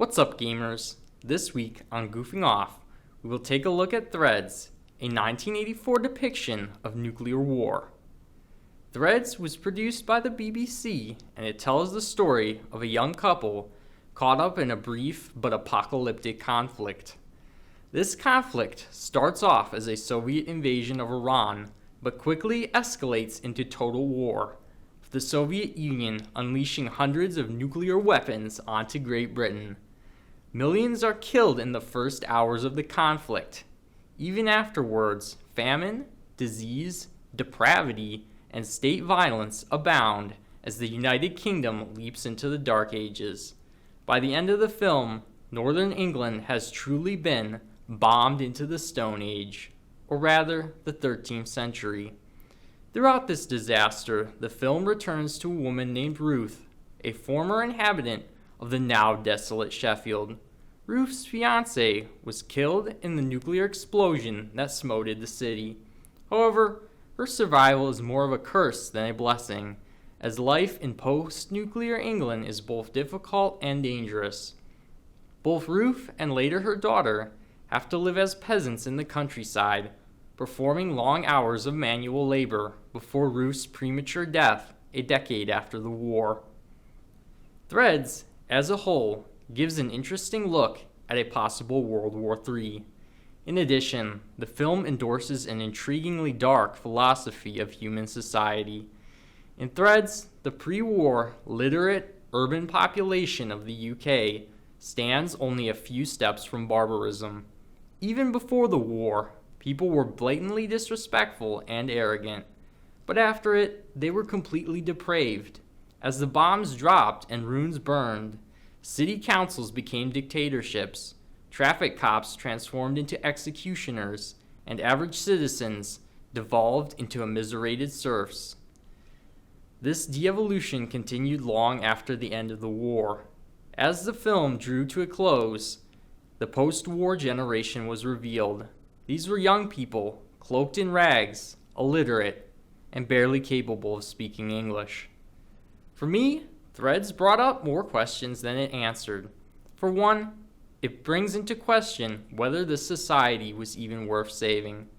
What's up, gamers? This week on Goofing Off, we will take a look at Threads, a 1984 depiction of nuclear war. Threads was produced by the BBC, and it tells the story of a young couple caught up in a brief but apocalyptic conflict. This conflict starts off as a Soviet invasion of Iran, but quickly escalates into total war, with the Soviet Union unleashing hundreds of nuclear weapons onto Great Britain. Millions are killed in the first hours of the conflict. Even afterwards, famine, disease, depravity, and state violence abound as the United Kingdom leaps into the Dark Ages. By the end of the film, northern England has truly been bombed into the Stone Age, or rather, the 13th century. Throughout this disaster, the film returns to a woman named Ruth, a former inhabitant of the now desolate Sheffield. Ruth's fiancé was killed in the nuclear explosion that smote the city. However, her survival is more of a curse than a blessing, as life in post-nuclear England is both difficult and dangerous. Both Ruth and later her daughter have to live as peasants in the countryside, performing long hours of manual labor before Ruth's premature death a decade after the war. Threads, as a whole, gives an interesting look at a possible World War III. In addition, the film endorses an intriguingly dark philosophy of human society. In Threads, the pre-war, literate, urban population of the UK stands only a few steps from barbarism. Even before the war, people were blatantly disrespectful and arrogant, but after it, they were completely depraved. As the bombs dropped and ruins burned, city councils became dictatorships, traffic cops transformed into executioners, and average citizens devolved into immiserated serfs. This de-evolution continued long after the end of the war. As the film drew to a close, the post-war generation was revealed. These were young people, cloaked in rags, illiterate, and barely capable of speaking English. For me, Threads brought up more questions than it answered. For one, it brings into question whether this society was even worth saving.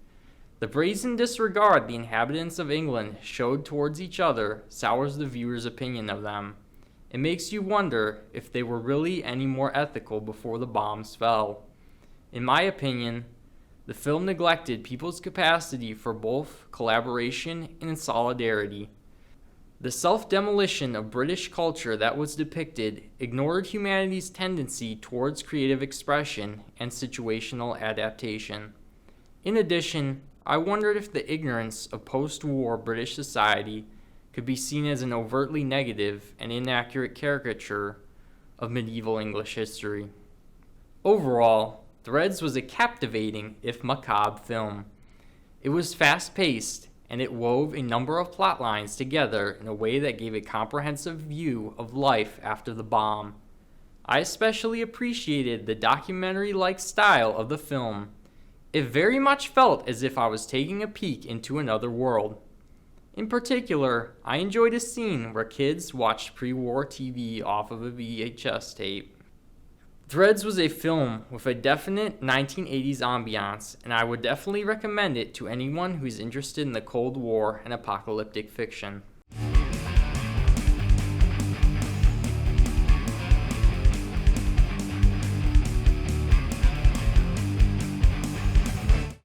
The brazen disregard the inhabitants of England showed towards each other sours the viewer's opinion of them. It makes you wonder if they were really any more ethical before the bombs fell. In my opinion, the film neglected people's capacity for both collaboration and solidarity. The self-demolition of British culture that was depicted ignored humanity's tendency towards creative expression and situational adaptation. In addition, I wondered if the ignorance of post-war British society could be seen as an overtly negative and inaccurate caricature of medieval English history. Overall, Threads was a captivating, if macabre, film. It was fast-paced, and it wove a number of plot lines together in a way that gave a comprehensive view of life after the bomb. I especially appreciated the documentary-like style of the film. It very much felt as if I was taking a peek into another world. In particular, I enjoyed a scene where kids watched pre-war TV off of a VHS tape. Threads was a film with a definite 1980s ambiance, and I would definitely recommend it to anyone who's interested in the Cold War and apocalyptic fiction.